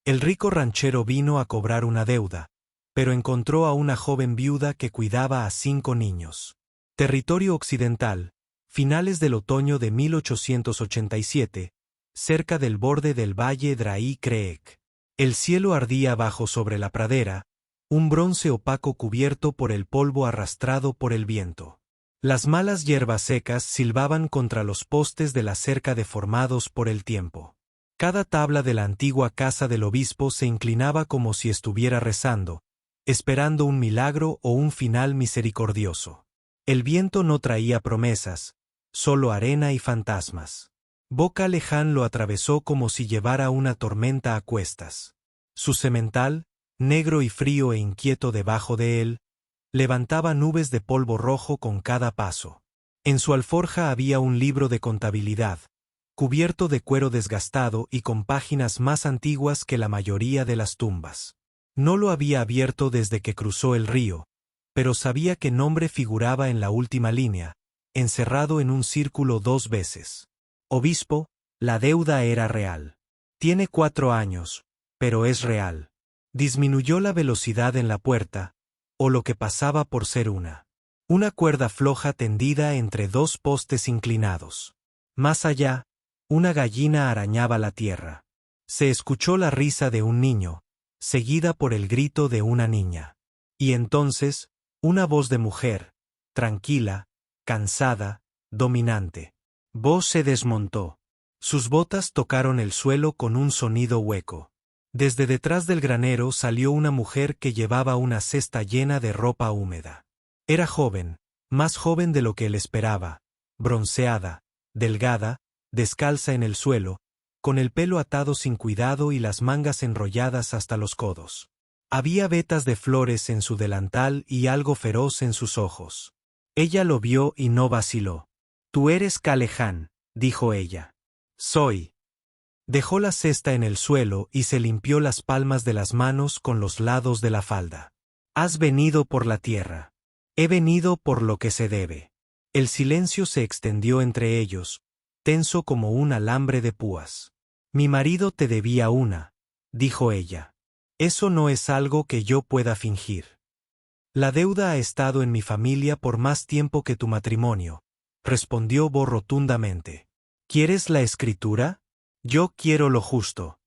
El rico ranchero vino a cobrar una deuda, pero encontró a una joven viuda que cuidaba a 5 niños. Territorio occidental, finales del otoño de 1887, cerca del borde del valle Dry Creek. El cielo ardía bajo sobre la pradera, un bronce opaco cubierto por el polvo arrastrado por el viento. Las malas hierbas secas silbaban contra los postes de la cerca deformados por el tiempo. Cada tabla de la antigua casa del obispo se inclinaba como si estuviera rezando, esperando un milagro o un final misericordioso. El viento no traía promesas, solo arena y fantasmas. Boca Leján lo atravesó como si llevara una tormenta a cuestas. Su semental, negro y frío e inquieto debajo de él, levantaba nubes de polvo rojo con cada paso. En su alforja había un libro de contabilidad, cubierto de cuero desgastado y con páginas más antiguas que la mayoría de las tumbas. No lo había abierto desde que cruzó el río, pero sabía qué nombre figuraba en la última línea, encerrado en un círculo 2 veces. Obispo, la deuda era real. Tiene 4 años, pero es real. Disminuyó la velocidad en la puerta, o lo que pasaba por ser una cuerda floja tendida entre 2 postes inclinados. Más allá, una gallina arañaba la tierra. Se escuchó la risa de un niño, seguida por el grito de una niña. Y entonces, una voz de mujer, tranquila, cansada, dominante. Voz se desmontó. Sus botas tocaron el suelo con un sonido hueco. Desde detrás del granero salió una mujer que llevaba una cesta llena de ropa húmeda. Era joven, más joven de lo que él esperaba, bronceada, delgada, descalza en el suelo, con el pelo atado sin cuidado y las mangas enrolladas hasta los codos. Había vetas de flores en su delantal y algo feroz en sus ojos. Ella lo vio y no vaciló. «Tú eres Caleján», dijo ella. «Soy». Dejó la cesta en el suelo y se limpió las palmas de las manos con los lados de la falda. «Has venido por la tierra». «He venido por lo que se debe». El silencio se extendió entre ellos, tenso como un alambre de púas. «Mi marido te debía una», dijo ella. «Eso no es algo que yo pueda fingir. La deuda ha estado en mi familia por más tiempo que tu matrimonio», respondió Bo rotundamente. «¿Quieres la escritura? Yo quiero lo justo».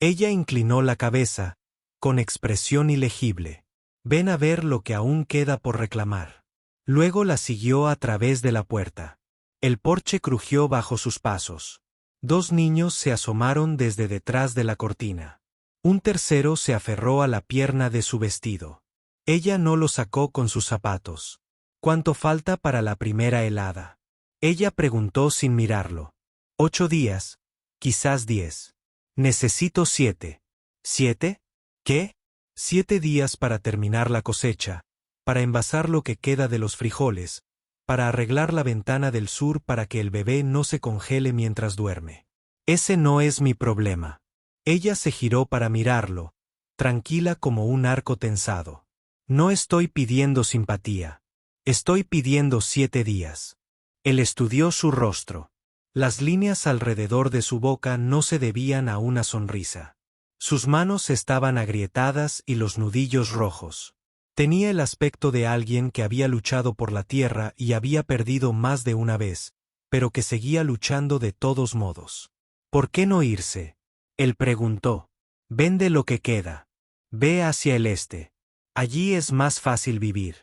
Ella inclinó la cabeza, con expresión ilegible. «Ven a ver lo que aún queda por reclamar». Luego la siguió a través de la puerta. El porche crujió bajo sus pasos. 2 niños se asomaron desde detrás de la cortina. Un tercero se aferró a la pierna de su vestido. Ella no lo sacó con sus zapatos. «¿Cuánto falta para la primera helada?». Ella preguntó sin mirarlo. 8 días, quizás 10. «Necesito 7». «¿7? ¿Qué?». 7 días para terminar la cosecha, para envasar lo que queda de los frijoles, para arreglar la ventana del sur para que el bebé no se congele mientras duerme. «Ese no es mi problema». Ella se giró para mirarlo, tranquila como un arco tensado. «No estoy pidiendo simpatía. Estoy pidiendo 7 días». Él estudió su rostro. Las líneas alrededor de su boca no se debían a una sonrisa. Sus manos estaban agrietadas y los nudillos rojos. Tenía el aspecto de alguien que había luchado por la tierra y había perdido más de una vez, pero que seguía luchando de todos modos. «¿Por qué no irse?». Él preguntó. «Vende lo que queda. Ve hacia el este. Allí es más fácil vivir».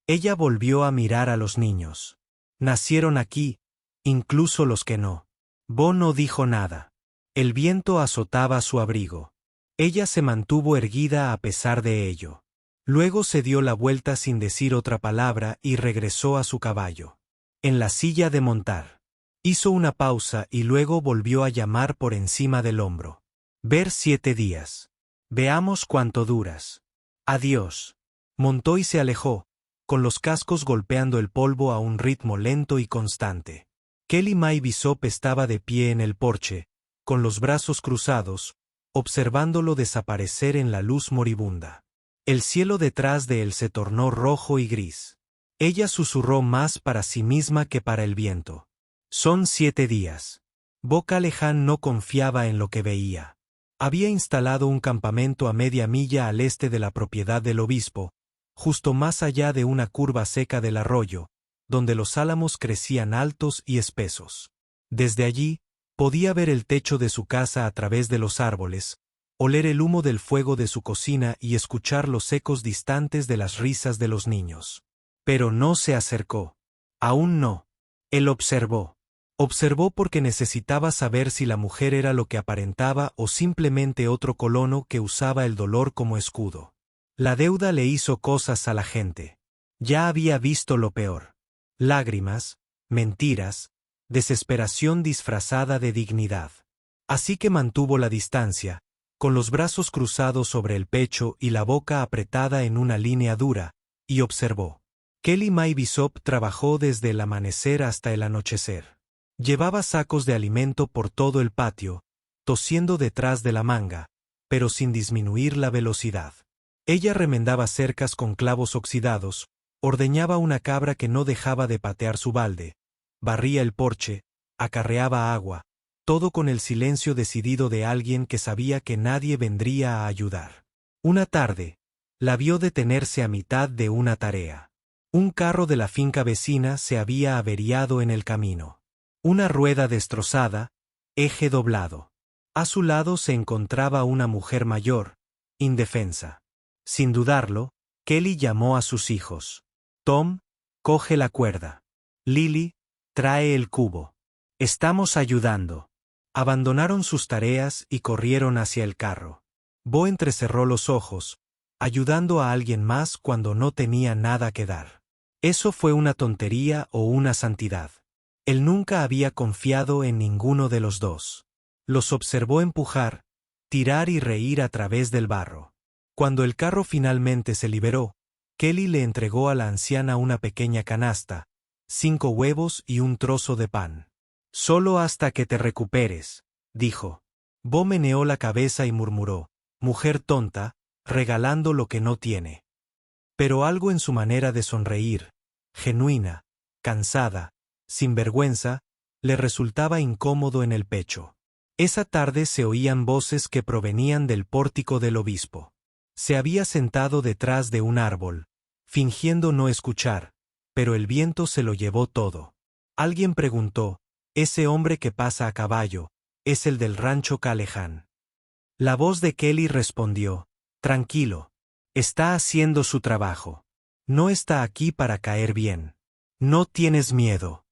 Ella volvió a mirar a los niños. «Nacieron aquí, incluso los que no». Bo no dijo nada. El viento azotaba su abrigo. Ella se mantuvo erguida a pesar de ello. Luego se dio la vuelta sin decir otra palabra y regresó a su caballo. En la silla de montar. Hizo una pausa y luego volvió a llamar por encima del hombro. «Ver 7 días. Veamos cuánto duras. Adiós». Montó y se alejó, con los cascos golpeando el polvo a un ritmo lento y constante. Kelly May Bishop estaba de pie en el porche, con los brazos cruzados, observándolo desaparecer en la luz moribunda. El cielo detrás de él se tornó rojo y gris. Ella susurró más para sí misma que para el viento. «Son 7 días». Bo Caleján no confiaba en lo que veía. Había instalado un campamento a media milla al este de la propiedad del obispo, justo más allá de una curva seca del arroyo, donde los álamos crecían altos y espesos. Desde allí, podía ver el techo de su casa a través de los árboles, oler el humo del fuego de su cocina y escuchar los ecos distantes de las risas de los niños. Pero no se acercó. Aún no. Él observó. Observó porque necesitaba saber si la mujer era lo que aparentaba o simplemente otro colono que usaba el dolor como escudo. La deuda le hizo cosas a la gente. Ya había visto lo peor. Lágrimas, mentiras, desesperación disfrazada de dignidad. Así que mantuvo la distancia, con los brazos cruzados sobre el pecho y la boca apretada en una línea dura, y observó. Kelly May Bishop trabajó desde el amanecer hasta el anochecer. Llevaba sacos de alimento por todo el patio, tosiendo detrás de la manga, pero sin disminuir la velocidad. Ella remendaba cercas con clavos oxidados, ordeñaba una cabra que no dejaba de patear su balde, barría el porche, acarreaba agua, todo con el silencio decidido de alguien que sabía que nadie vendría a ayudar. Una tarde, la vio detenerse a mitad de una tarea. Un carro de la finca vecina se había averiado en el camino. Una rueda destrozada, eje doblado. A su lado se encontraba una mujer mayor, indefensa. Sin dudarlo, Kelly llamó a sus hijos. Tom, coge la cuerda. Lily, trae el cubo. Estamos ayudando. Abandonaron sus tareas y corrieron hacia el carro. Bo entrecerró los ojos, ayudando a alguien más cuando no tenía nada que dar. ¿Eso fue una tontería o una santidad? Él nunca había confiado en ninguno de los dos. Los observó empujar, tirar y reír a través del barro. Cuando el carro finalmente se liberó, Kelly le entregó a la anciana una pequeña canasta, 5 huevos y un trozo de pan. Solo hasta que te recuperes, dijo. Bo meneó la cabeza y murmuró, mujer tonta, regalando lo que no tiene. Pero algo en su manera de sonreír, genuina, cansada, sin vergüenza, le resultaba incómodo en el pecho. Esa tarde se oían voces que provenían del pórtico del obispo. Se había sentado detrás de un árbol, fingiendo no escuchar, pero el viento se lo llevó todo. Alguien preguntó, «Ese hombre que pasa a caballo, es el del rancho Callahan». La voz de Kelly respondió, «Tranquilo, está haciendo su trabajo. No está aquí para caer bien. No tienes miedo».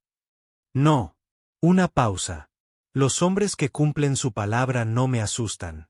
No. Una pausa. Los hombres que cumplen su palabra no me asustan.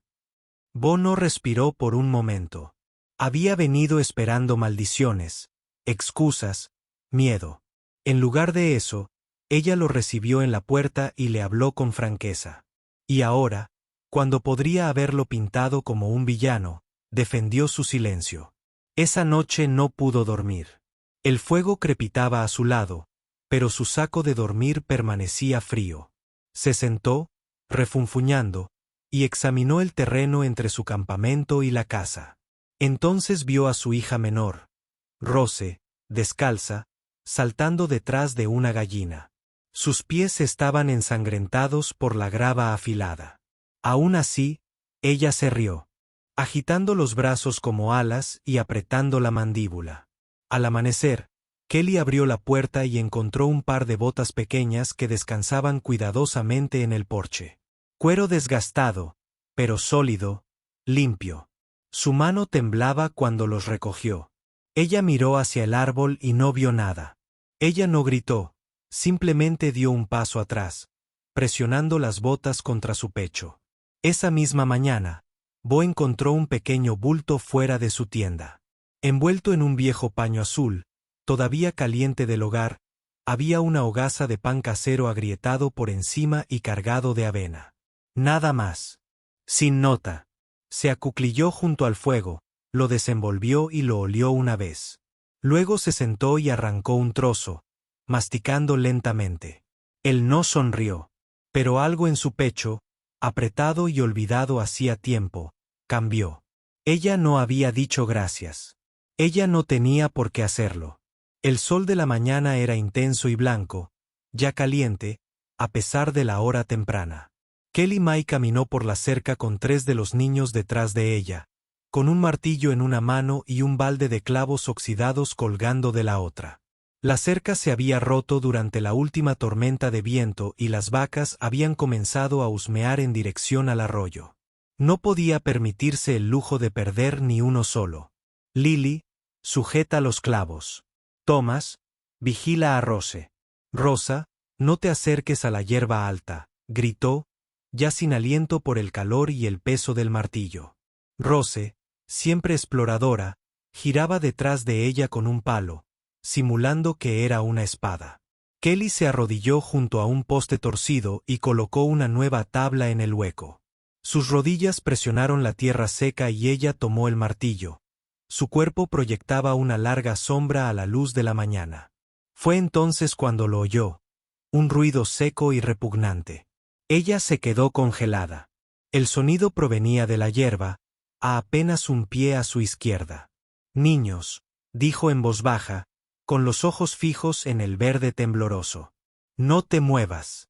Bo no respiró por un momento. Había venido esperando maldiciones, excusas, miedo. En lugar de eso, ella lo recibió en la puerta y le habló con franqueza. Y ahora, cuando podría haberlo pintado como un villano, defendió su silencio. Esa noche no pudo dormir. El fuego crepitaba a su lado, pero su saco de dormir permanecía frío. Se sentó, refunfuñando, y examinó el terreno entre su campamento y la casa. Entonces vio a su hija menor, Rose, descalza, saltando detrás de una gallina. Sus pies estaban ensangrentados por la grava afilada. Aún así, ella se rió, agitando los brazos como alas y apretando la mandíbula. Al amanecer, Kelly abrió la puerta y encontró un par de botas pequeñas que descansaban cuidadosamente en el porche. Cuero desgastado, pero sólido, limpio. Su mano temblaba cuando los recogió. Ella miró hacia el árbol y no vio nada. Ella no gritó, simplemente dio un paso atrás, presionando las botas contra su pecho. Esa misma mañana, Bo encontró un pequeño bulto fuera de su tienda. Envuelto en un viejo paño azul, todavía caliente del hogar, había una hogaza de pan casero agrietado por encima y cargado de avena. Nada más. Sin nota. Se acuclilló junto al fuego, lo desenvolvió y lo olió una vez. Luego se sentó y arrancó un trozo, masticando lentamente. Él no sonrió, pero algo en su pecho, apretado y olvidado hacía tiempo, cambió. Ella no había dicho gracias. Ella no tenía por qué hacerlo. El sol de la mañana era intenso y blanco, ya caliente, a pesar de la hora temprana. Kelly May caminó por la cerca con 3 de los niños detrás de ella, con un martillo en una mano y un balde de clavos oxidados colgando de la otra. La cerca se había roto durante la última tormenta de viento y las vacas habían comenzado a husmear en dirección al arroyo. No podía permitirse el lujo de perder ni uno solo. Lily, sujeta los clavos. Thomas, vigila a Rose. Rosa, no te acerques a la hierba alta, gritó, ya sin aliento por el calor y el peso del martillo. Rose, siempre exploradora, giraba detrás de ella con un palo, simulando que era una espada. Kelly se arrodilló junto a un poste torcido y colocó una nueva tabla en el hueco. Sus rodillas presionaron la tierra seca y ella tomó el martillo. Su cuerpo proyectaba una larga sombra a la luz de la mañana. Fue entonces cuando lo oyó, un ruido seco y repugnante. Ella se quedó congelada. El sonido provenía de la hierba, a apenas un pie a su izquierda. Niños, dijo en voz baja, con los ojos fijos en el verde tembloroso. No te muevas.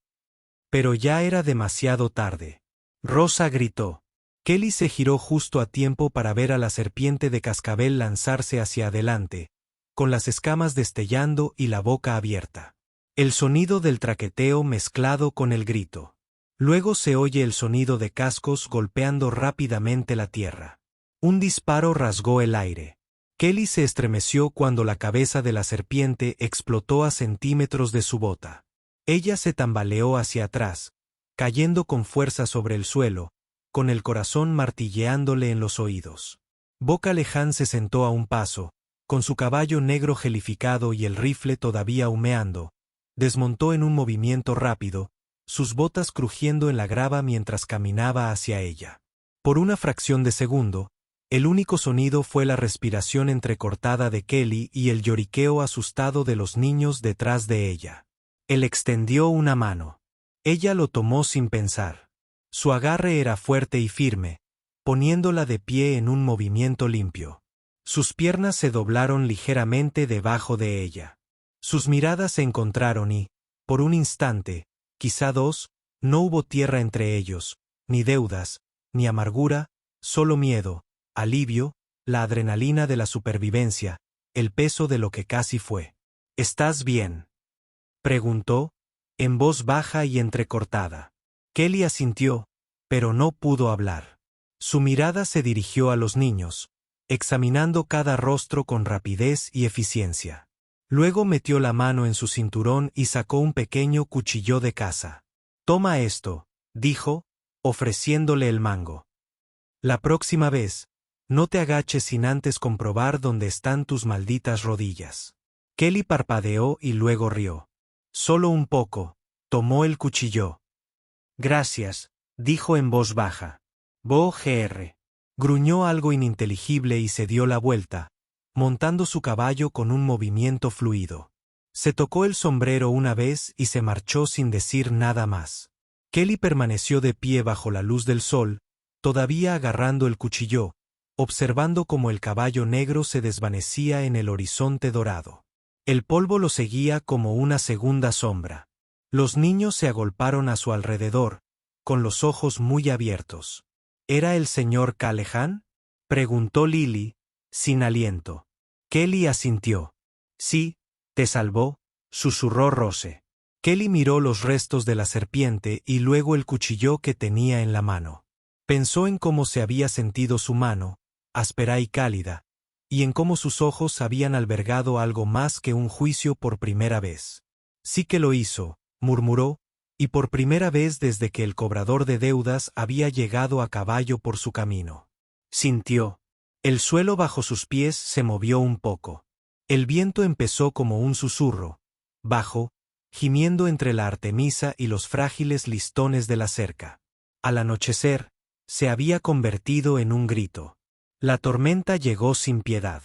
Pero ya era demasiado tarde. Rosa gritó. Kelly se giró justo a tiempo para ver a la serpiente de cascabel lanzarse hacia adelante, con las escamas destellando y la boca abierta. El sonido del traqueteo mezclado con el grito. Luego se oye el sonido de cascos golpeando rápidamente la tierra. Un disparo rasgó el aire. Kelly se estremeció cuando la cabeza de la serpiente explotó a centímetros de su bota. Ella se tambaleó hacia atrás, cayendo con fuerza sobre el suelo, con el corazón martilleándole en los oídos. Boca Leján se sentó a un paso, con su caballo negro gelificado y el rifle todavía humeando. Desmontó en un movimiento rápido, sus botas crujiendo en la grava mientras caminaba hacia ella. Por una fracción de segundo, el único sonido fue la respiración entrecortada de Kelly y el lloriqueo asustado de los niños detrás de ella. Él extendió una mano. Ella lo tomó sin pensar. Su agarre era fuerte y firme, poniéndola de pie en un movimiento limpio. Sus piernas se doblaron ligeramente debajo de ella. Sus miradas se encontraron y, por un instante, quizá 2, no hubo tierra entre ellos, ni deudas, ni amargura, solo miedo, alivio, la adrenalina de la supervivencia, el peso de lo que casi fue. ¿Estás bien?, preguntó, en voz baja y entrecortada. Kelly asintió, pero no pudo hablar. Su mirada se dirigió a los niños, examinando cada rostro con rapidez y eficiencia. Luego metió la mano en su cinturón y sacó un pequeño cuchillo de caza. «Toma esto», dijo, ofreciéndole el mango. «La próxima vez, no te agaches sin antes comprobar dónde están tus malditas rodillas». Kelly parpadeó y luego rió. «Solo un poco», tomó el cuchillo. «Gracias», dijo en voz baja. «Bo Gr». Gruñó algo ininteligible y se dio la vuelta, montando su caballo con un movimiento fluido. Se tocó el sombrero una vez y se marchó sin decir nada más. Kelly permaneció de pie bajo la luz del sol, todavía agarrando el cuchillo, observando cómo el caballo negro se desvanecía en el horizonte dorado. El polvo lo seguía como una segunda sombra. Los niños se agolparon a su alrededor, con los ojos muy abiertos. ¿Era el señor Callahan?, preguntó Lily, sin aliento. Kelly asintió. «Sí, te salvó», susurró Rose. Kelly miró los restos de la serpiente y luego el cuchillo que tenía en la mano. Pensó en cómo se había sentido su mano, áspera y cálida, y en cómo sus ojos habían albergado algo más que un juicio por primera vez. «Sí que lo hizo», murmuró, y por primera vez desde que el cobrador de deudas había llegado a caballo por su camino. Sintió. El suelo bajo sus pies se movió un poco. El viento empezó como un susurro, bajo, gimiendo entre la artemisa y los frágiles listones de la cerca. Al anochecer, se había convertido en un grito. La tormenta llegó sin piedad.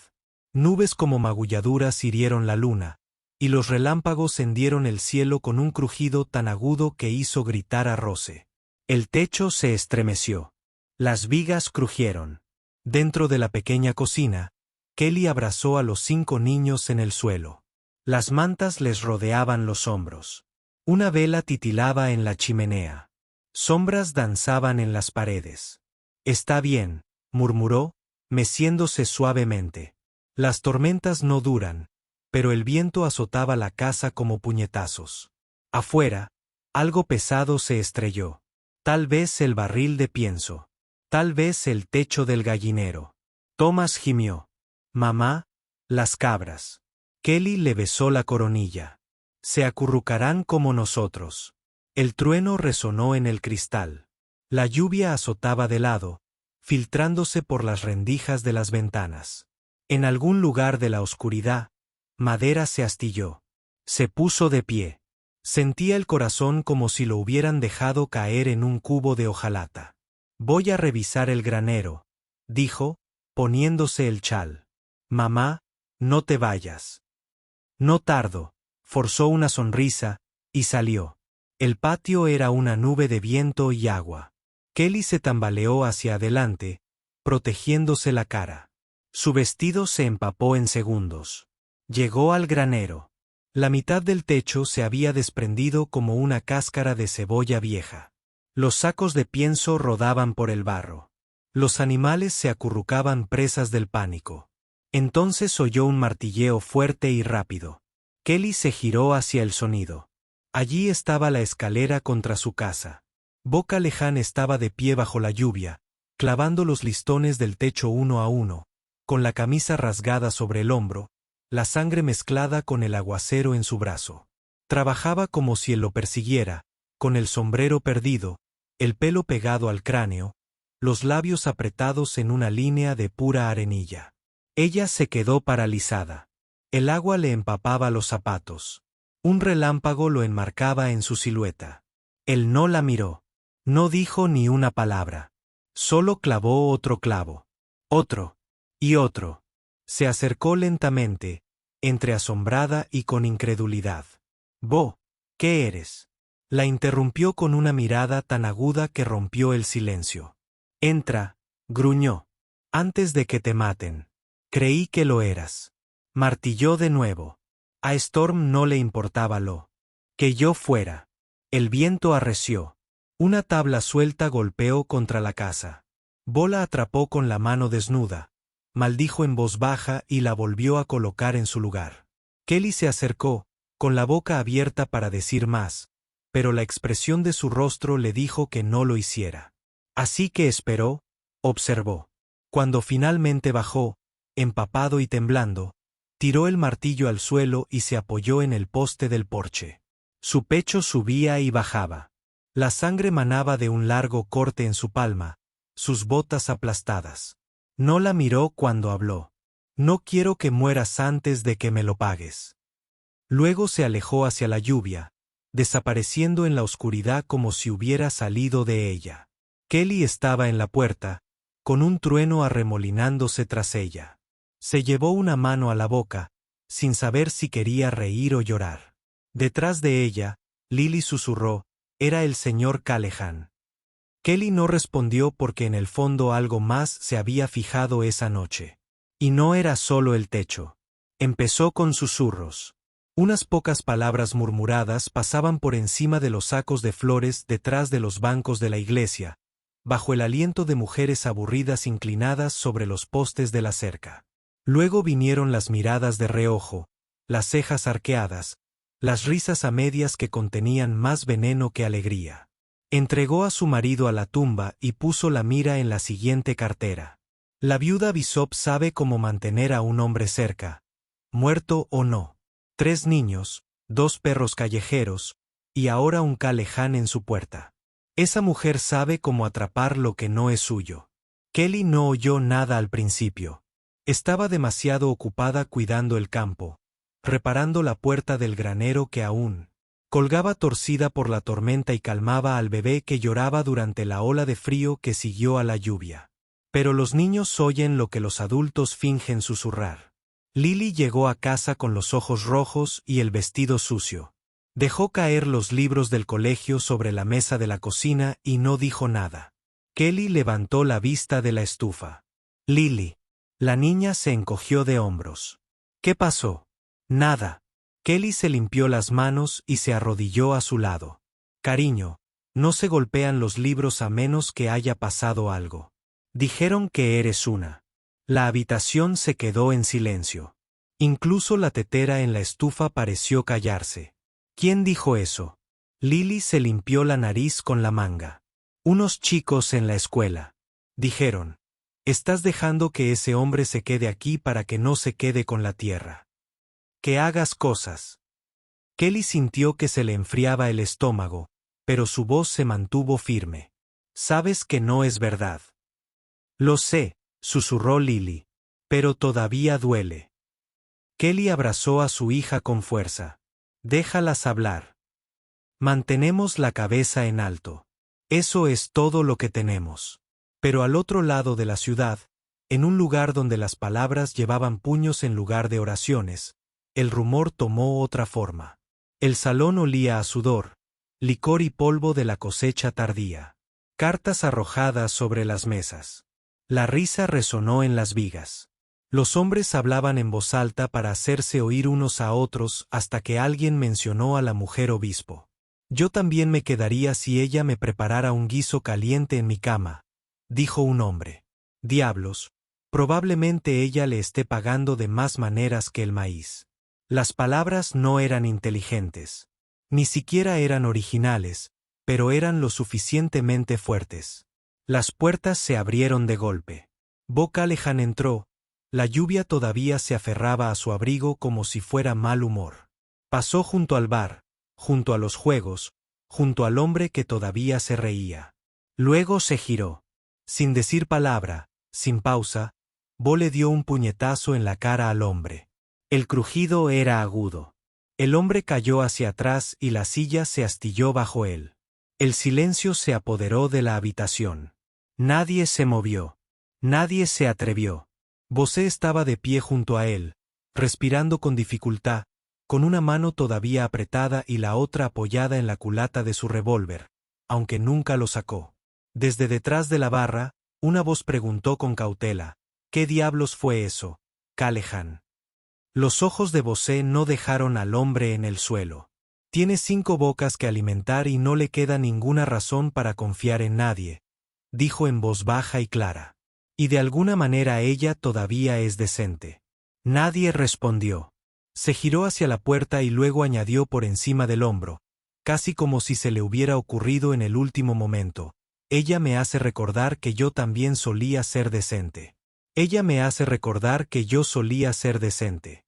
Nubes como magulladuras hirieron la luna, y los relámpagos hendieron el cielo con un crujido tan agudo que hizo gritar a Rose. El techo se estremeció. Las vigas crujieron. Dentro de la pequeña cocina, Kelly abrazó a los 5 niños en el suelo. Las mantas les rodeaban los hombros. Una vela titilaba en la chimenea. Sombras danzaban en las paredes. Está bien, murmuró, meciéndose suavemente. Las tormentas no duran, pero el viento azotaba la casa como puñetazos. Afuera, algo pesado se estrelló. Tal vez el barril de pienso. Tal vez el techo del gallinero. Thomas gimió. Mamá, las cabras. Kelly le besó la coronilla. Se acurrucarán como nosotros. El trueno resonó en el cristal. La lluvia azotaba de lado, filtrándose por las rendijas de las ventanas. En algún lugar de la oscuridad, Madera se astilló. Se puso de pie. Sentía el corazón como si lo hubieran dejado caer en un cubo de hojalata. Voy a revisar el granero, dijo, poniéndose el chal. Mamá, no te vayas. No tardo, forzó una sonrisa, y salió. El patio era una nube de viento y agua. Kelly se tambaleó hacia adelante, protegiéndose la cara. Su vestido se empapó en segundos. Llegó al granero. La mitad del techo se había desprendido como una cáscara de cebolla vieja. Los sacos de pienso rodaban por el barro. Los animales se acurrucaban presas del pánico. Entonces oyó un martilleo fuerte y rápido. Kelly se giró hacia el sonido. Allí estaba la escalera contra su casa. Boca Leján estaba de pie bajo la lluvia, clavando los listones del techo uno a uno, con la camisa rasgada sobre el hombro, la sangre mezclada con el aguacero en su brazo. Trabajaba como si él lo persiguiera, con el sombrero perdido, el pelo pegado al cráneo, los labios apretados en una línea de pura arenilla. Ella se quedó paralizada. El agua le empapaba los zapatos. Un relámpago lo enmarcaba en su silueta. Él no la miró. No dijo ni una palabra. Solo clavó otro clavo. Otro. Y otro. Se acercó lentamente, entre asombrada y con incredulidad. «Bo, ¿qué eres?». La interrumpió con una mirada tan aguda que rompió el silencio. «Entra», gruñó. «Antes de que te maten». «Creí que lo eras». Martilló de nuevo. A Storm no le importaba lo que yo fuera. El viento arreció. Una tabla suelta golpeó contra la casa. Bo la atrapó con la mano desnuda, maldijo en voz baja y la volvió a colocar en su lugar. Kelly se acercó, con la boca abierta para decir más, pero la expresión de su rostro le dijo que no lo hiciera. Así que esperó, observó. Cuando finalmente bajó, empapado y temblando, tiró el martillo al suelo y se apoyó en el poste del porche. Su pecho subía y bajaba. La sangre manaba de un largo corte en su palma, sus botas aplastadas. No la miró cuando habló. «No quiero que mueras antes de que me lo pagues». Luego se alejó hacia la lluvia, desapareciendo en la oscuridad como si hubiera salido de ella. Kelly estaba en la puerta, con un trueno arremolinándose tras ella. Se llevó una mano a la boca, sin saber si quería reír o llorar. Detrás de ella, Lily susurró, era el señor Callahan. Kelly no respondió porque en el fondo algo más se había fijado esa noche. Y no era solo el techo. Empezó con susurros. Unas pocas palabras murmuradas pasaban por encima de los sacos de flores detrás de los bancos de la iglesia, bajo el aliento de mujeres aburridas inclinadas sobre los postes de la cerca. Luego vinieron las miradas de reojo, las cejas arqueadas, las risas a medias que contenían más veneno que alegría. Entregó a su marido a la tumba y puso la mira en la siguiente cartera. La viuda Bishop sabe cómo mantener a un hombre cerca, muerto o no. 3 niños, 2 perros callejeros, y ahora un Callahan en su puerta. Esa mujer sabe cómo atrapar lo que no es suyo. Kelly no oyó nada al principio. Estaba demasiado ocupada cuidando el campo, reparando la puerta del granero que aún colgaba torcida por la tormenta y calmaba al bebé que lloraba durante la ola de frío que siguió a la lluvia. Pero los niños oyen lo que los adultos fingen susurrar. Lily llegó a casa con los ojos rojos y el vestido sucio. Dejó caer los libros del colegio sobre la mesa de la cocina y no dijo nada. Kelly levantó la vista de la estufa. «Lily». La niña se encogió de hombros. «¿Qué pasó?». «Nada». Kelly se limpió las manos y se arrodilló a su lado. «Cariño, No se golpean los libros a menos que haya pasado algo. Dijeron que eres una. La habitación se quedó en silencio. Incluso la tetera en la estufa pareció callarse. ¿Quién dijo eso? Lily se limpió la nariz con la manga. Unos chicos en la escuela. Dijeron. Estás dejando que ese hombre se quede aquí para que no se quede con la tierra. Que hagas cosas. Kelly sintió que se le enfriaba el estómago, pero su voz se mantuvo firme. Sabes que no es verdad. Lo sé, susurró Lily. Pero todavía duele. Kelly abrazó a su hija con fuerza. Déjalas hablar. Mantenemos la cabeza en alto. Eso es todo lo que tenemos. Pero al otro lado de la ciudad, en un lugar donde las palabras llevaban puños en lugar de oraciones, el rumor tomó otra forma. El salón olía a sudor, licor y polvo de la cosecha tardía. Cartas arrojadas sobre las mesas. La risa resonó en las vigas. Los hombres hablaban en voz alta para hacerse oír unos a otros hasta que alguien mencionó a la mujer obispo. Yo también me quedaría si ella me preparara un guiso caliente en mi cama, dijo un hombre. Diablos, probablemente ella le esté pagando de más maneras que el maíz. Las palabras no eran inteligentes. Ni siquiera eran originales, pero eran lo suficientemente fuertes. Las puertas se abrieron de golpe. Bo Callahan entró. La lluvia todavía se aferraba a su abrigo como si fuera mal humor. Pasó junto al bar, junto a los juegos, junto al hombre que todavía se reía. Luego se giró. Sin decir palabra, sin pausa, Bo le dio un puñetazo en la cara al hombre. El crujido era agudo. El hombre cayó hacia atrás y la silla se astilló bajo él. El silencio se apoderó de la habitación. Nadie se movió. Nadie se atrevió. Bosé estaba de pie junto a él, respirando con dificultad, con una mano todavía apretada y la otra apoyada en la culata de su revólver, aunque nunca lo sacó. Desde detrás de la barra, una voz preguntó con cautela, ¿qué diablos fue eso, Callahan? Los ojos de Bosé no dejaron al hombre en el suelo. Tiene 5 bocas que alimentar y no le queda ninguna razón para confiar en nadie, dijo en voz baja y clara. Y de alguna manera ella todavía es decente. Nadie respondió. Se giró hacia la puerta y luego añadió por encima del hombro, casi como si se le hubiera ocurrido en el último momento. Ella me hace recordar que yo también solía ser decente. Ella me hace recordar que yo solía ser decente.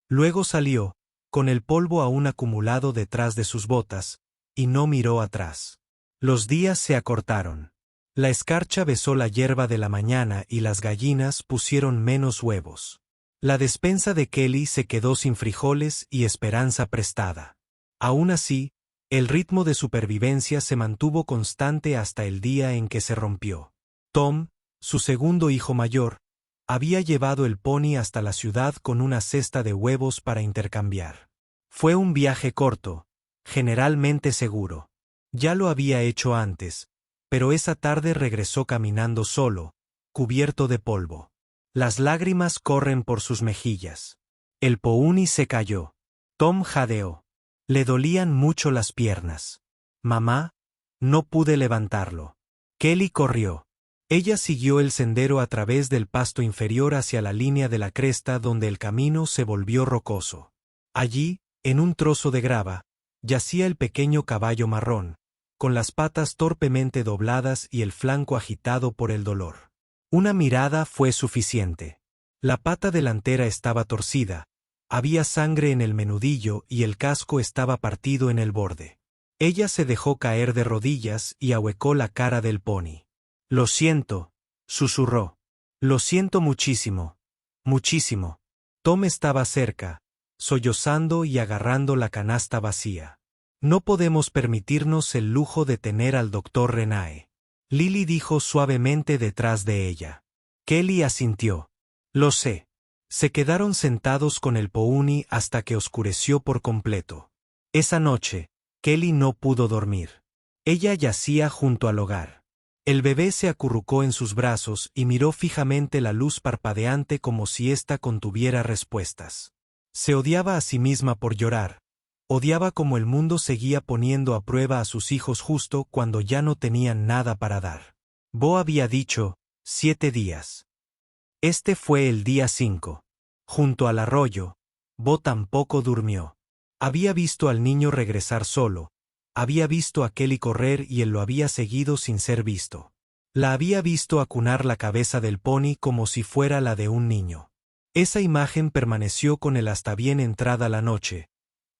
Luego salió, con el polvo aún acumulado detrás de sus botas, y no miró atrás. Los días se acortaron. La escarcha besó la hierba de la mañana y las gallinas pusieron menos huevos. La despensa de Kelly se quedó sin frijoles y esperanza prestada. Aún así, el ritmo de supervivencia se mantuvo constante hasta el día en que se rompió. Tom, su segundo hijo mayor, había llevado el pony hasta la ciudad con una cesta de huevos para intercambiar. Fue un viaje corto, generalmente seguro. Ya lo había hecho antes, pero esa tarde regresó caminando solo, cubierto de polvo. Las lágrimas corren por sus mejillas. El pony se cayó. Tom jadeó. Le dolían mucho las piernas. Mamá, no pude levantarlo. Kelly corrió. Ella siguió el sendero a través del pasto inferior hacia la línea de la cresta donde el camino se volvió rocoso. Allí, en un trozo de grava, yacía el pequeño caballo marrón, con las patas torpemente dobladas y el flanco agitado por el dolor. Una mirada fue suficiente. La pata delantera estaba torcida, había sangre en el menudillo y el casco estaba partido en el borde. Ella se dejó caer de rodillas y ahuecó la cara del pony. Lo siento, susurró. Lo siento muchísimo, muchísimo. Tom estaba cerca, sollozando y agarrando la canasta vacía. No podemos permitirnos el lujo de tener al doctor Renae. Lily dijo suavemente detrás de ella. Kelly asintió. Lo sé. Se quedaron sentados con el pony hasta que oscureció por completo. Esa noche, Kelly no pudo dormir. Ella yacía junto al hogar. El bebé se acurrucó en sus brazos y miró fijamente la luz parpadeante como si ésta contuviera respuestas. Se odiaba a sí misma por llorar, Odiaba cómo el mundo seguía poniendo a prueba a sus hijos justo cuando ya no tenían nada para dar. Bo había dicho, 7 días. Este fue el día 5. Junto al arroyo, Bo tampoco durmió. Había visto al niño regresar solo. Había visto a Kelly correr y él lo había seguido sin ser visto. La había visto acunar la cabeza del pony como si fuera la de un niño. Esa imagen permaneció con él hasta bien entrada la noche,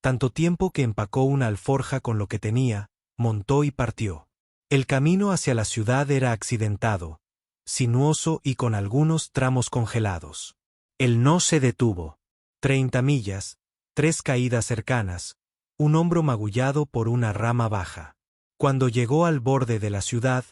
tanto tiempo que empacó una alforja con lo que tenía, montó y partió. El camino hacia la ciudad era accidentado, sinuoso y con algunos tramos congelados. Él no se detuvo. 30 millas, 3 caídas cercanas, un hombro magullado por una rama baja. Cuando llegó al borde de la ciudad,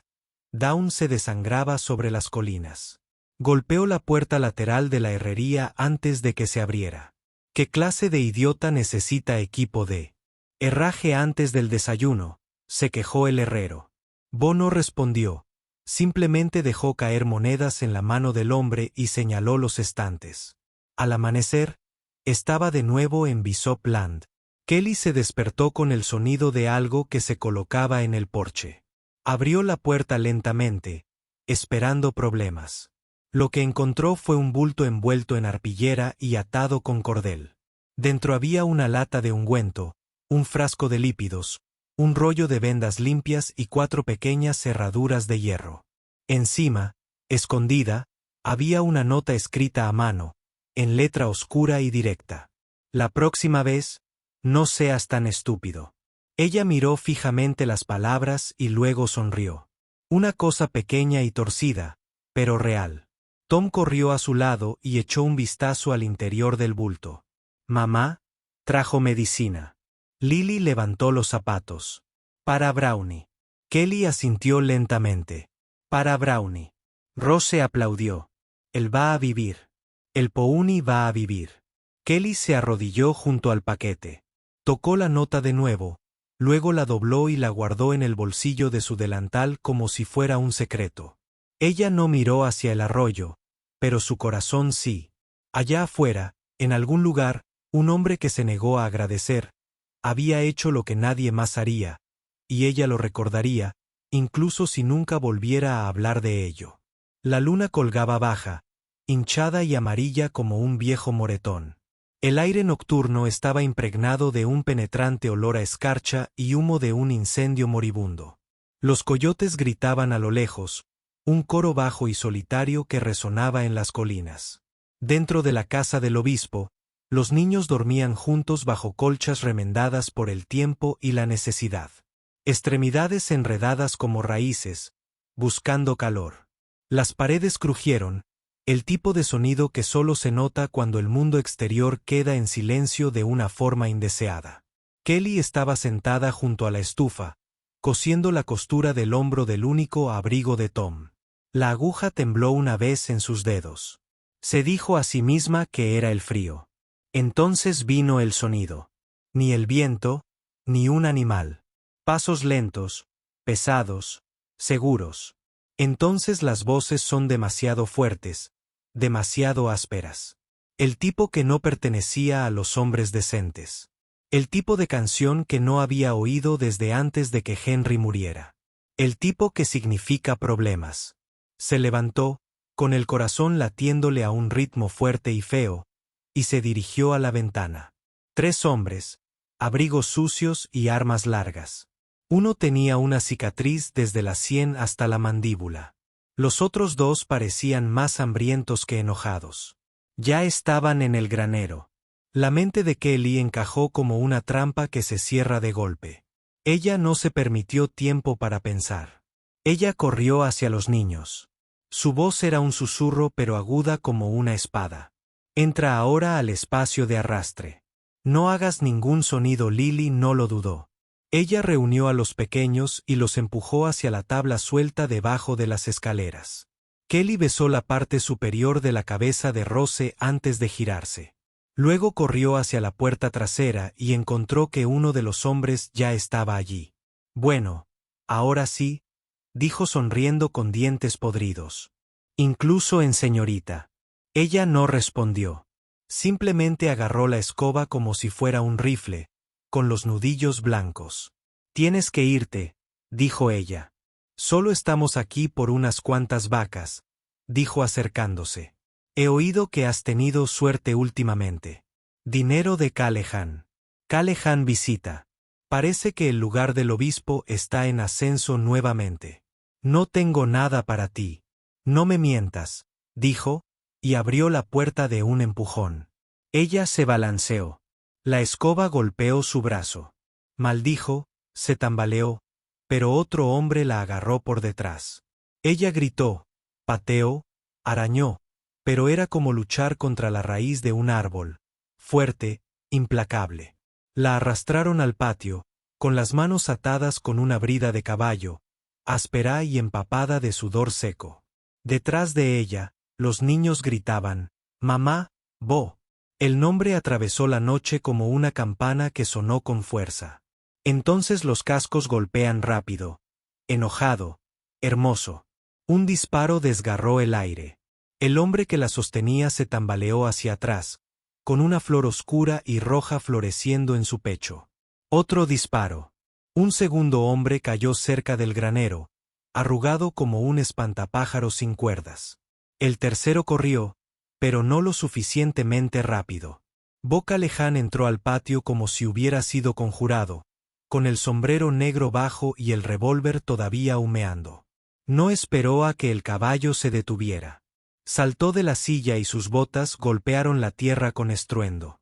Dawn se desangraba sobre las colinas. Golpeó la puerta lateral de la herrería antes de que se abriera. ¿Qué clase de idiota necesita equipo de herraje antes del desayuno?, se quejó el herrero. Bo no respondió, simplemente dejó caer monedas en la mano del hombre y señaló los estantes. Al amanecer, estaba de nuevo en Bishop Land. Kelly se despertó con el sonido de algo que se colocaba en el porche. Abrió la puerta lentamente, esperando problemas. Lo que encontró fue un bulto envuelto en arpillera y atado con cordel. Dentro había una lata de ungüento, un frasco de lípidos, un rollo de vendas limpias y 4 pequeñas cerraduras de hierro. Encima, escondida, había una nota escrita a mano, en letra oscura y directa. La próxima vez, no seas tan estúpido. Ella miró fijamente las palabras y luego sonrió. Una cosa pequeña y torcida, pero real. Tom corrió a su lado y echó un vistazo al interior del bulto. Mamá, trajo medicina. Lily levantó los zapatos. Para Brownie. Kelly asintió lentamente. Para Brownie. Rose aplaudió. Él va a vivir. El pony va a vivir. Kelly se arrodilló junto al paquete. Tocó la nota de nuevo, luego la dobló y la guardó en el bolsillo de su delantal como si fuera un secreto. Ella no miró hacia el arroyo, pero su corazón sí. Allá afuera, en algún lugar, un hombre que se negó a agradecer, había hecho lo que nadie más haría, y ella lo recordaría, incluso si nunca volviera a hablar de ello. La luna colgaba baja, hinchada y amarilla como un viejo moretón. El aire nocturno estaba impregnado de un penetrante olor a escarcha y humo de un incendio moribundo. Los coyotes gritaban a lo lejos, un coro bajo y solitario que resonaba en las colinas. Dentro de la casa del obispo, los niños dormían juntos bajo colchas remendadas por el tiempo y la necesidad. Extremidades enredadas como raíces, buscando calor. Las paredes crujieron, el tipo de sonido que solo se nota cuando el mundo exterior queda en silencio de una forma indeseada. Kelly estaba sentada junto a la estufa, cosiendo la costura del hombro del único abrigo de Tom. La aguja tembló una vez en sus dedos. Se dijo a sí misma que era el frío. Entonces vino el sonido. Ni el viento, ni un animal. Pasos lentos, pesados, seguros. Entonces las voces son demasiado fuertes, demasiado ásperas. El tipo que no pertenecía a los hombres decentes. El tipo de canción que no había oído desde antes de que Henry muriera. El tipo que significa problemas. Se levantó, con el corazón latiéndole a un ritmo fuerte y feo, y se dirigió a la ventana. 3 hombres, abrigos sucios y armas largas. Uno tenía una cicatriz desde la sien hasta la mandíbula. Los otros 2 parecían más hambrientos que enojados. Ya estaban en el granero. La mente de Kelly encajó como una trampa que se cierra de golpe. Ella no se permitió tiempo para pensar. Ella corrió hacia los niños. Su voz era un susurro pero aguda como una espada. Entra ahora al espacio de arrastre. No hagas ningún sonido. Lily no lo dudó. Ella reunió a los pequeños y los empujó hacia la tabla suelta debajo de las escaleras. Kelly besó la parte superior de la cabeza de Rose antes de girarse. Luego corrió hacia la puerta trasera y encontró que uno de los hombres ya estaba allí. Bueno, ahora sí, dijo sonriendo con dientes podridos. Incluso en señorita. Ella no respondió. Simplemente agarró la escoba como si fuera un rifle, con los nudillos blancos. Tienes que irte, dijo ella. Solo estamos aquí por unas cuantas vacas, dijo acercándose. He oído que has tenido suerte últimamente. Dinero de Calehan. Calehan visita. Parece que el lugar del obispo está en ascenso nuevamente. No tengo nada para ti. No me mientas, dijo, y abrió la puerta de un empujón. Ella se balanceó. La escoba golpeó su brazo. Maldijo, se tambaleó, pero otro hombre la agarró por detrás. Ella gritó, pateó, arañó, pero era como luchar contra la raíz de un árbol, fuerte, implacable. La arrastraron al patio, con las manos atadas con una brida de caballo, áspera y empapada de sudor seco. Detrás de ella, los niños gritaban, «Mamá, Bo». El nombre atravesó la noche como una campana que sonó con fuerza. Entonces los cascos golpean rápido, enojado, hermoso. Un disparo desgarró el aire. El hombre que la sostenía se tambaleó hacia atrás, con una flor oscura y roja floreciendo en su pecho. Otro disparo. Un segundo hombre cayó cerca del granero, arrugado como un espantapájaros sin cuerdas. El tercero corrió, pero no lo suficientemente rápido. Bo Calehan entró al patio como si hubiera sido conjurado, con el sombrero negro bajo y el revólver todavía humeando. No esperó a que el caballo se detuviera. Saltó de la silla y sus botas golpearon la tierra con estruendo.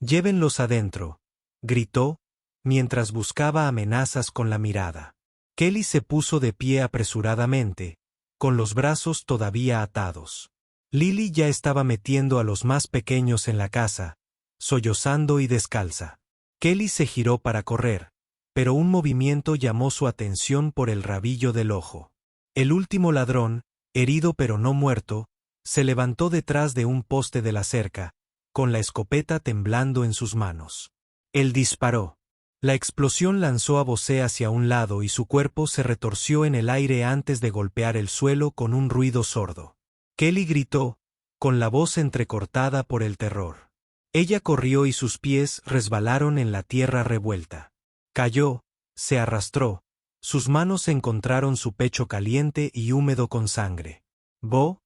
«Llévenlos adentro», gritó, mientras buscaba amenazas con la mirada. Kelly se puso de pie apresuradamente, con los brazos todavía atados. Lily ya estaba metiendo a los más pequeños en la casa, sollozando y descalza. Kelly se giró para correr, pero un movimiento llamó su atención por el rabillo del ojo. El último ladrón, herido pero no muerto, se levantó detrás de un poste de la cerca, con la escopeta temblando en sus manos. Él disparó. La explosión lanzó a Bosé hacia un lado y su cuerpo se retorció en el aire antes de golpear el suelo con un ruido sordo. Kelly gritó, con la voz entrecortada por el terror. Ella corrió y sus pies resbalaron en la tierra revuelta. Cayó, se arrastró, sus manos encontraron su pecho caliente y húmedo con sangre. Bo,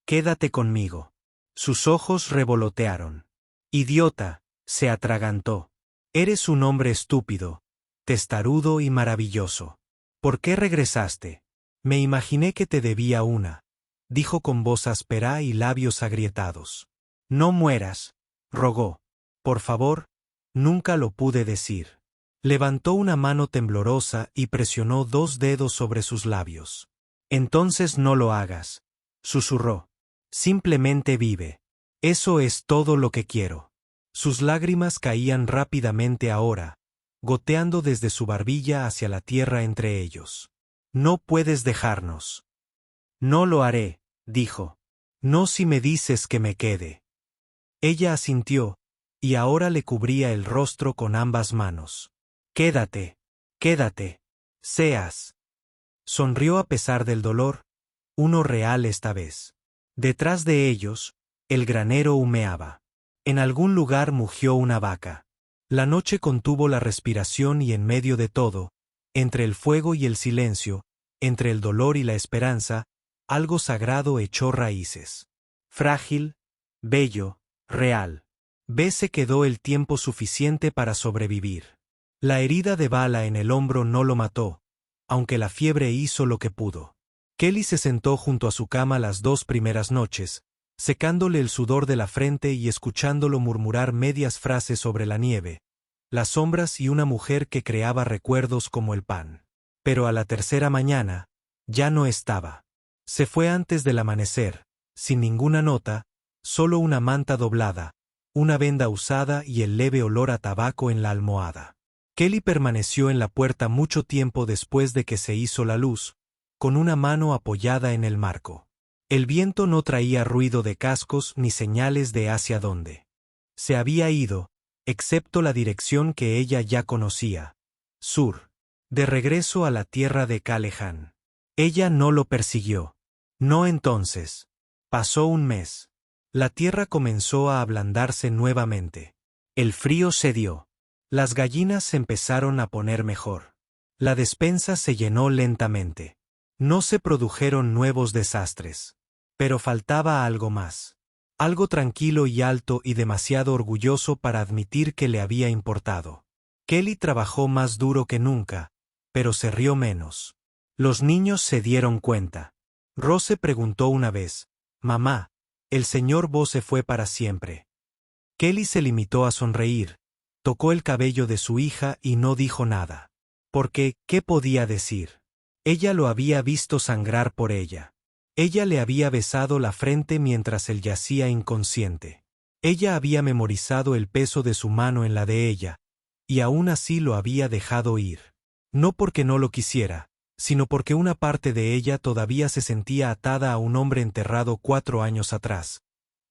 quédate conmigo. Sus ojos revolotearon. Idiota, se atragantó. Eres un hombre estúpido, testarudo y maravilloso. ¿Por qué regresaste? Me imaginé que te debía una, dijo con voz áspera y labios agrietados. No mueras, rogó. Por favor, nunca lo pude decir. Levantó una mano temblorosa y presionó 2 dedos sobre sus labios. Entonces no lo hagas, susurró. Simplemente vive. Eso es todo lo que quiero. Sus lágrimas caían rápidamente ahora, goteando desde su barbilla hacia la tierra entre ellos. No puedes dejarnos. No lo haré, dijo. No si me dices que me quede. Ella asintió, y ahora le cubría el rostro con ambas manos. Quédate, quédate, seas. Sonrió a pesar del dolor, uno real esta vez. Detrás de ellos, el granero humeaba. En algún lugar mugió una vaca. La noche contuvo la respiración y en medio de todo, entre el fuego y el silencio, entre el dolor y la esperanza, algo sagrado echó raíces. Frágil, bello, real. B se quedó el tiempo suficiente para sobrevivir. La herida de bala en el hombro no lo mató, aunque la fiebre hizo lo que pudo. Kelly se sentó junto a su cama las 2 primeras noches, secándole el sudor de la frente y escuchándolo murmurar medias frases sobre la nieve, las sombras y una mujer que creaba recuerdos como el pan. Pero a la tercera mañana, ya no estaba. Se fue antes del amanecer, sin ninguna nota, solo una manta doblada, una venda usada y el leve olor a tabaco en la almohada. Kelly permaneció en la puerta mucho tiempo después de que se hizo la luz, con una mano apoyada en el marco. El viento no traía ruido de cascos ni señales de hacia dónde. Se había ido, excepto la dirección que ella ya conocía. Sur. De regreso a la tierra de Calehan. Ella no lo persiguió. No entonces. Pasó un mes. La tierra comenzó a ablandarse nuevamente. El frío cedió. Las gallinas se empezaron a poner mejor. La despensa se llenó lentamente. No se produjeron nuevos desastres. Pero faltaba algo más. Algo tranquilo y alto y demasiado orgulloso para admitir que le había importado. Kelly trabajó más duro que nunca, pero se rió menos. Los niños se dieron cuenta. Rose preguntó una vez: «Mamá, ¿el señor Bo se fue para siempre?». Kelly se limitó a sonreír, tocó el cabello de su hija y no dijo nada. Porque, ¿qué podía decir? Ella lo había visto sangrar por ella. Ella le había besado la frente mientras él yacía inconsciente. Ella había memorizado el peso de su mano en la de ella, y aún así lo había dejado ir. No porque no lo quisiera, sino porque una parte de ella todavía se sentía atada a un hombre enterrado 4 años atrás,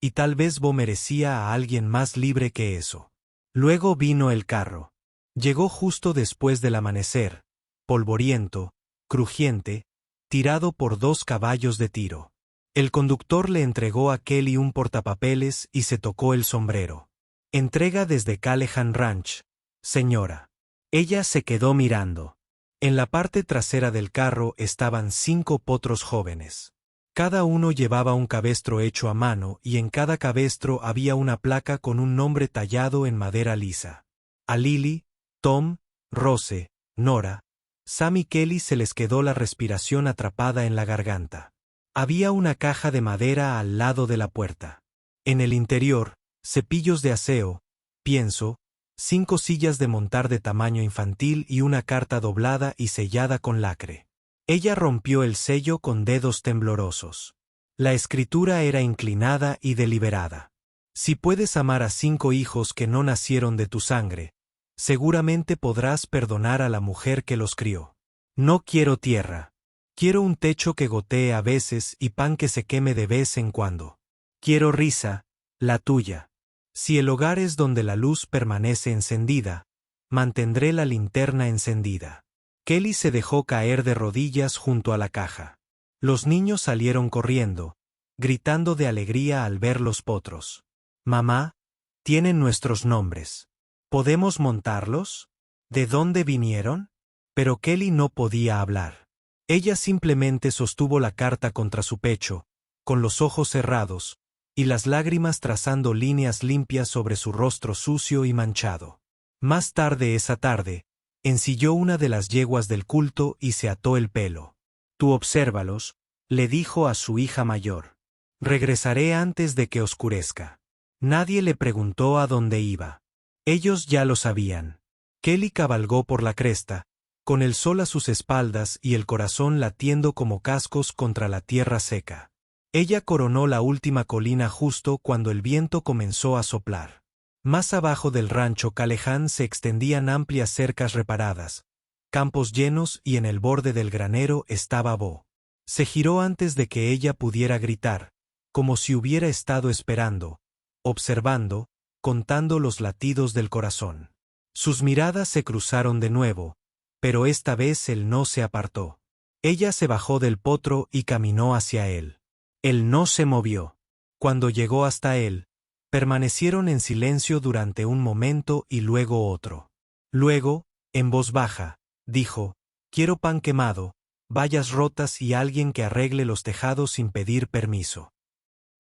y tal vez Bo merecía a alguien más libre que eso. Luego vino el carro. Llegó justo después del amanecer, polvoriento, crujiente, tirado por 2 caballos de tiro. El conductor le entregó a Kelly un portapapeles y se tocó el sombrero. «Entrega desde Callahan Ranch, señora». Ella se quedó mirando. En la parte trasera del carro estaban 5 potros jóvenes. Cada uno llevaba un cabestro hecho a mano y en cada cabestro había una placa con un nombre tallado en madera lisa. A Lily, Tom, Rose, Nora, Sam y Kelly se les quedó la respiración atrapada en la garganta. Había una caja de madera al lado de la puerta. En el interior, cepillos de aseo, pienso, 5 sillas de montar de tamaño infantil y una carta doblada y sellada con lacre. Ella rompió el sello con dedos temblorosos. La escritura era inclinada y deliberada. Si puedes amar a 5 hijos que no nacieron de tu sangre, seguramente podrás perdonar a la mujer que los crió. No quiero tierra. Quiero un techo que gotee a veces y pan que se queme de vez en cuando. Quiero risa, la tuya. Si el hogar es donde la luz permanece encendida, mantendré la linterna encendida. Kelly se dejó caer de rodillas junto a la caja. Los niños salieron corriendo, gritando de alegría al ver los potros. «Mamá, tienen nuestros nombres. ¿Podemos montarlos? ¿De dónde vinieron?». Pero Kelly no podía hablar. Ella simplemente sostuvo la carta contra su pecho, con los ojos cerrados, y las lágrimas trazando líneas limpias sobre su rostro sucio y manchado. Más tarde esa tarde, ensilló una de las yeguas del culto y se ató el pelo. «Tú obsérvalos», le dijo a su hija mayor. «Regresaré antes de que oscurezca». Nadie le preguntó a dónde iba. Ellos ya lo sabían. Kelly cabalgó por la cresta, con el sol a sus espaldas y el corazón latiendo como cascos contra la tierra seca. Ella coronó la última colina justo cuando el viento comenzó a soplar. Más abajo del rancho Callahan se extendían amplias cercas reparadas, campos llenos y en el borde del granero estaba Bo. Se giró antes de que ella pudiera gritar, como si hubiera estado esperando, observando, contando los latidos del corazón. Sus miradas se cruzaron de nuevo, pero esta vez él no se apartó. Ella se bajó del potro y caminó hacia él. Él no se movió. Cuando llegó hasta él, permanecieron en silencio durante un momento y luego otro. Luego, en voz baja, dijo: «Quiero pan quemado, vallas rotas y alguien que arregle los tejados sin pedir permiso».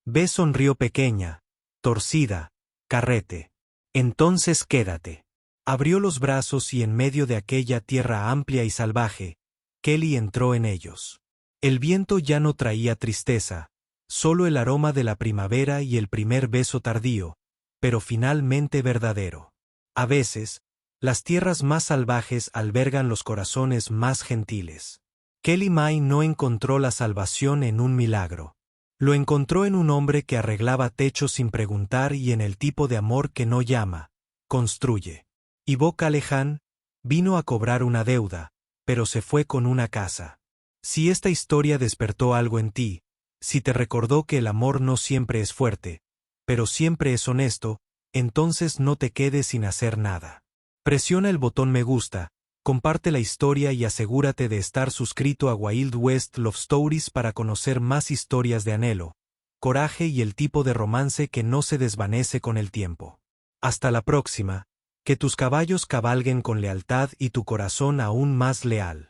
Beth sonrió pequeña, torcida, carrete. «Entonces quédate». Abrió los brazos y en medio de aquella tierra amplia y salvaje, Kelly entró en ellos. El viento ya no traía tristeza, solo el aroma de la primavera y el primer beso tardío, pero finalmente verdadero. A veces, las tierras más salvajes albergan los corazones más gentiles. Kelly May no encontró la salvación en un milagro. Lo encontró en un hombre que arreglaba techos sin preguntar y en el tipo de amor que no llama, construye. Y Bo Callahan vino a cobrar una deuda, pero se fue con una casa. Si esta historia despertó algo en ti, si te recordó que el amor no siempre es fuerte, pero siempre es honesto, entonces no te quedes sin hacer nada. Presiona el botón me gusta, comparte la historia y asegúrate de estar suscrito a Wild West Love Stories para conocer más historias de anhelo, coraje y el tipo de romance que no se desvanece con el tiempo. Hasta la próxima. Que tus caballos cabalguen con lealtad y tu corazón aún más leal.